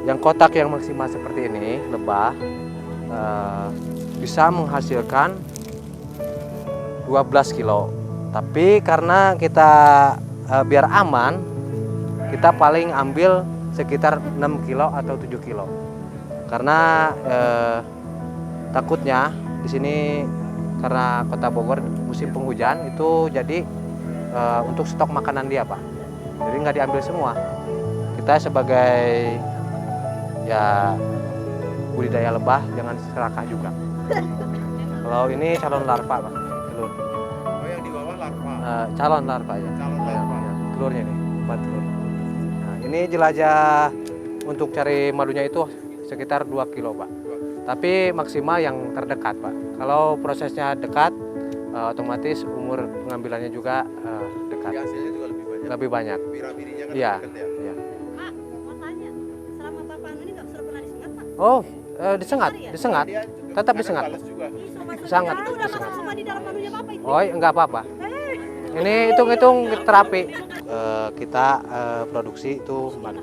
Yang kotak yang maksimal seperti ini, lebah, bisa menghasilkan 12 kilo. Tapi karena kita biar aman, kita paling ambil sekitar 6 kilo atau 7 kilo. Karena takutnya di sini karena Kota Bogor musim penghujan itu jadi untuk stok makanan dia, Pak. Jadi nggak diambil semua. Kita sebagai ya budidaya lebah jangan serakah juga. Kalau ini calon larva, Pak, telur. Oh, yang di bawah larva. Calon larva ya. Calon larva. Ya, telurnya nih, 4 telur. Nah, ini jelajah untuk cari madunya itu sekitar 2 kilo, Pak. Tapi maksimal yang terdekat, Pak. Kalau prosesnya dekat, otomatis umur pengambilannya juga dekat. Jadi hasilnya juga lebih banyak. Lebih banyak. Bira-birinya kan Iya. dekat ya. Iya. Pak, mau tanya, selama Bapak ini nggak pernah disengat, Pak? Oh, disengat, disengat. Dia juga Tetap kadang disengat. balas juga. Sangat Itu udah disengat. masuk semua di dalam manunya Bapak itu. Oh, enggak apa-apa. Ini hitung-hitung terapi. Kita produksi itu madu.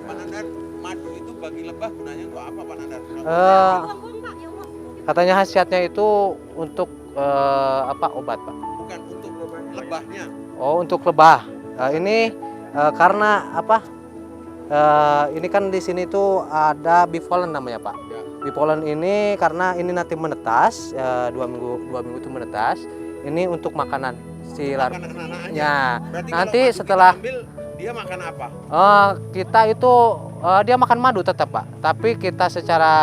Pak Nandar, madu itu bagi lebah gunanya untuk apa, Pak Nandar? Buang-buang, Pak, ya Allah. Katanya khasiatnya itu untuk obat, Pak. Bukan untuk lebahnya. Oh, untuk lebah. Ini karena apa? Ini kan di sini tuh ada bipolen namanya, Pak. Ya. Bipolen ini karena ini nanti menetas, 2 minggu itu menetas. Ini untuk makanan si Makan larva. anak-anaknya. Ya, Berarti nanti kalau madu setelah kita ambil, dia makan apa? kita itu dia makan madu tetap, Pak. Tapi kita secara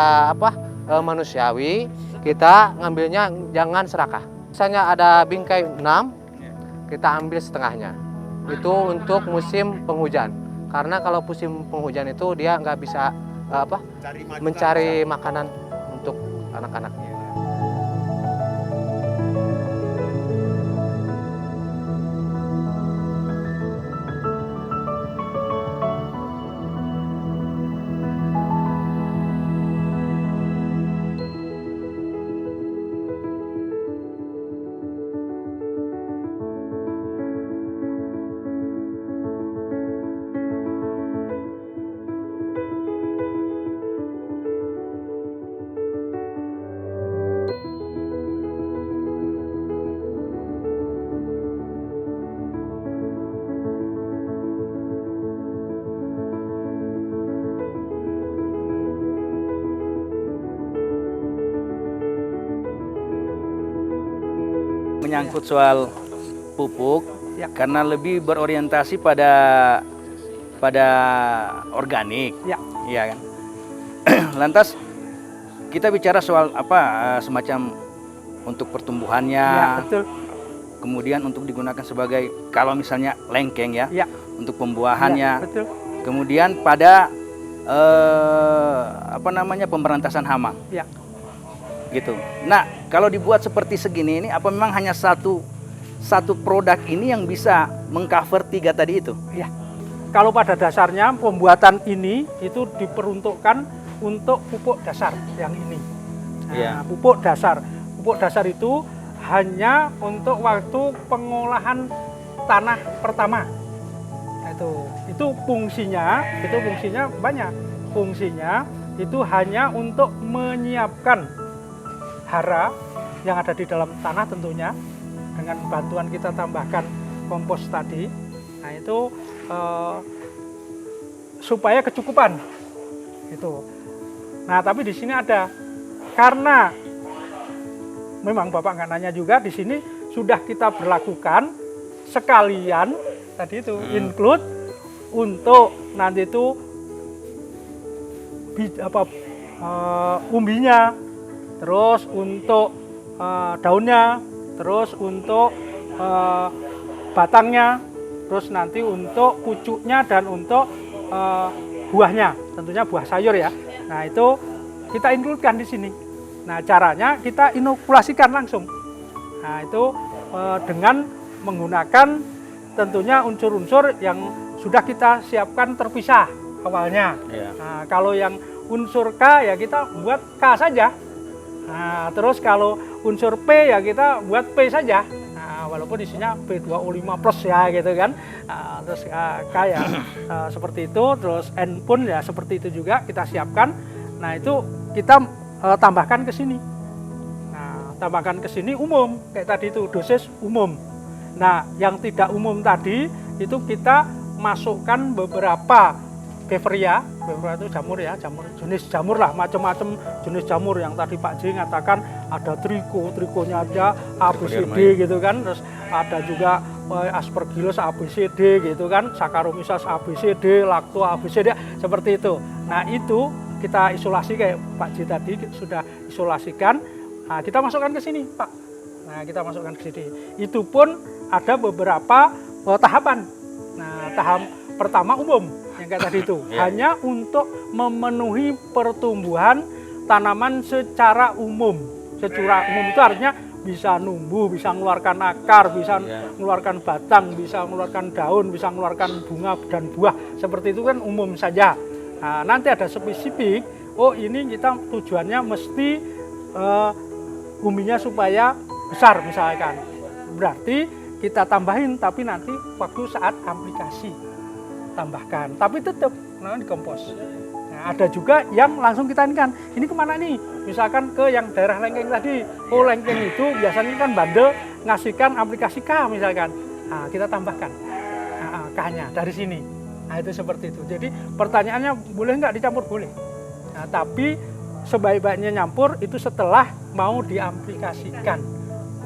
manusiawi kita ngambilnya jangan serakah. Misalnya ada bingkai 6, kita ambil setengahnya. Itu untuk musim penghujan. Karena kalau musim penghujan itu dia nggak bisa Cari madu mencari kan makanan untuk anak-anaknya. Menyangkut soal pupuk, Ya. karena lebih berorientasi pada organik, Ya. iya kan. Lantas kita bicara soal semacam untuk pertumbuhannya, Ya, betul. kemudian untuk digunakan sebagai kalau misalnya lengkeng ya, Ya. untuk Ya, pembuahannya, betul. kemudian pada pemberantasan hama. Ya. Gitu. Nah, kalau dibuat seperti segini ini, apa memang hanya satu produk ini yang bisa mengcover 3 tadi itu? Ya. Kalau pada dasarnya pembuatan ini itu diperuntukkan untuk pupuk dasar yang ini. Nah, Iya. pupuk dasar. Pupuk dasar itu hanya untuk waktu pengolahan tanah pertama. Nah, itu fungsinya banyak. Fungsinya itu hanya untuk menyiapkan hara yang ada di dalam tanah tentunya, dengan bantuan kita tambahkan kompos tadi. Nah, itu supaya kecukupan itu. Nah, tapi di sini ada, karena memang Bapak nggak nanya juga, di sini sudah kita berlakukan sekalian tadi itu include untuk nanti itu umbinya, terus untuk daunnya, terus untuk batangnya, terus nanti untuk pucuknya dan untuk buahnya, tentunya buah sayur ya. Nah, itu kita include-kan di sini. Nah, caranya kita inokulasikan langsung. Nah, itu dengan menggunakan tentunya unsur-unsur yang sudah kita siapkan terpisah awalnya. Ya. Nah, kalau yang unsur K ya kita buat K saja. Nah, terus kalau unsur P ya kita buat P saja. Nah, walaupun isinya B2O5 plus ya gitu kan. Terus K ya seperti itu, terus N pun ya seperti itu juga kita siapkan. Nah itu kita tambahkan ke sini. Nah tambahkan ke sini umum kayak tadi itu dosis umum. Nah yang tidak umum tadi itu kita masukkan beberapa beveria itu jamur ya, jenis jamur lah, macam-macam jenis jamur yang tadi Pak J ngatakan ada trikonya aja ABCD gitu kan, terus ada juga Aspergillus ABCD gitu kan, Saccharomyces ABCD, Lacto ABCD seperti itu. Nah itu kita isolasi kayak Pak J tadi sudah isolasikan. Nah, kita masukkan ke sini Pak. Nah kita masukkan ke sini. Itu pun ada beberapa tahapan. Nah tahap pertama umum yang kayak tadi itu hanya untuk memenuhi pertumbuhan tanaman secara umum. Secara umum itu artinya bisa numbuh, bisa mengeluarkan akar, bisa mengeluarkan batang, bisa mengeluarkan daun, bisa mengeluarkan bunga dan buah. Seperti itu kan umum saja. Nah, nanti ada spesifik, oh ini kita tujuannya mesti umbinya supaya besar misalkan. Berarti kita tambahin, tapi nanti waktu saat aplikasi tambahkan, tapi tetap namanya dikompos. Nah, ada juga yang langsung kita ini kemana nih? Misalkan ke yang daerah Lengkeng tadi. Oh Lengkeng itu biasanya kan bandel ngasihkan aplikasi K misalkan. Nah, kita tambahkan K-nya dari sini. Nah itu seperti itu. Jadi pertanyaannya boleh nggak dicampur? Boleh. Nah, tapi sebaik-baiknya nyampur itu setelah mau diaplikasikan.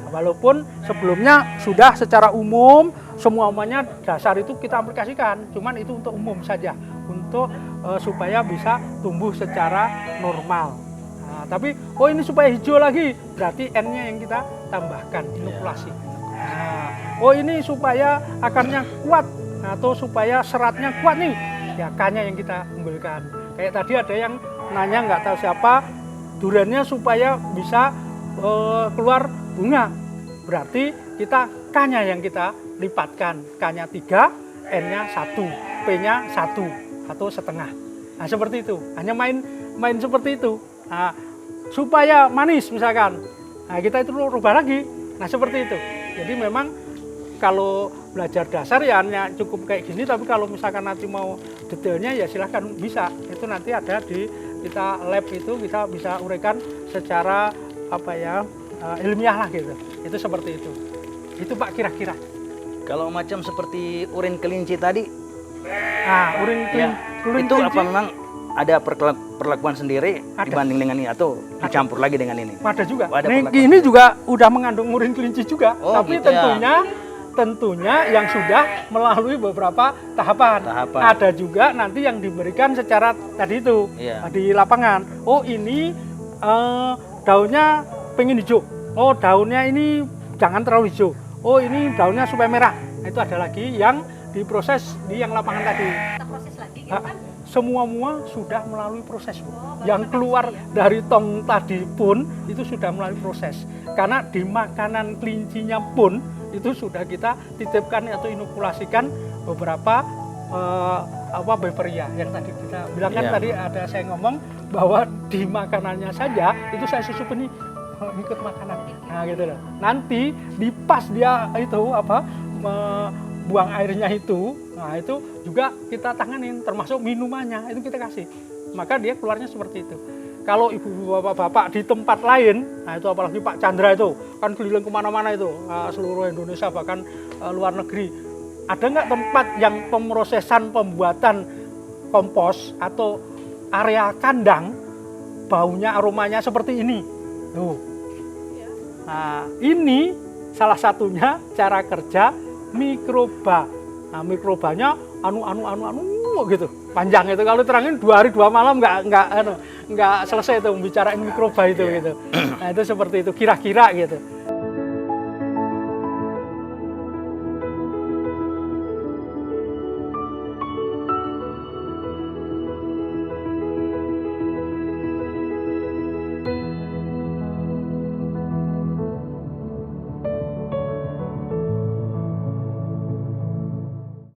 Walaupun sebelumnya sudah secara umum semuanya dasar itu kita aplikasikan, cuman itu untuk umum saja, untuk supaya bisa tumbuh secara normal. Nah, tapi oh ini supaya hijau lagi, berarti N-nya yang kita tambahkan inokulasi. Nah, oh ini supaya akarnya kuat atau supaya seratnya kuat nih, ya K-nya yang kita unggulkan. Kayak tadi ada yang nanya nggak tahu siapa, duriannya supaya bisa keluar bunga. Berarti kita K-nya yang kita lipatkan. K-nya 3, N-nya 1, P-nya 1 atau setengah. Nah seperti itu. Hanya main seperti itu. Nah, supaya manis misalkan. Nah kita itu rubah lagi. Nah seperti itu. Jadi memang kalau belajar dasar ya hanya cukup kayak gini. Tapi kalau misalkan nanti mau detailnya ya silahkan bisa. Itu nanti ada di kita lab itu kita bisa uraikan secara ilmiah lah gitu. Itu seperti itu. Itu Pak kira-kira. Kalau macam seperti urin kelinci tadi, Nah, urin kelinci itu apa memang ada perlakuan sendiri dibanding dengan ini atau dicampur lagi dengan ini? Ada juga. Ada Ini juga udah mengandung urin kelinci juga, Oh, tapi gitu tentunya yang sudah melalui beberapa tahapan. Ada juga nanti yang diberikan secara tadi itu di lapangan. Oh ini daunnya pengen hijau. Oh daunnya ini jangan terlalu hijau. Oh ini daunnya supaya merah. Nah, itu ada lagi yang diproses di yang lapangan tadi. Kita proses lagi gitu kan? Semua sudah melalui proses. Yang keluar dari tong tadi pun itu sudah melalui proses. Karena di makanan kelincinya pun itu sudah kita titipkan atau inokulasikan beberapa beveria yang tadi kita bilang kan tadi ada saya ngomong bahwa di makanannya saja itu saya susupin nih ikut makanan. Nah gitu loh. Nanti di pas dia itu buang airnya itu, nah itu juga kita tanganin termasuk minumannya itu kita kasih. Maka dia keluarnya seperti itu. Kalau ibu bapak-bapak di tempat lain, nah itu apalagi Pak Chandra itu kan keliling kemana-mana itu seluruh Indonesia bahkan luar negeri. Ada nggak tempat yang pemrosesan pembuatan kompos atau area kandang baunya aromanya seperti ini? Tuh. Nah, ini salah satunya cara kerja mikroba. Nah, mikrobanya anu gitu. Panjang itu kalau terangin 2 hari 2 malam nggak selesai itu membicarain mikroba itu gitu. Nah, itu seperti itu kira-kira gitu.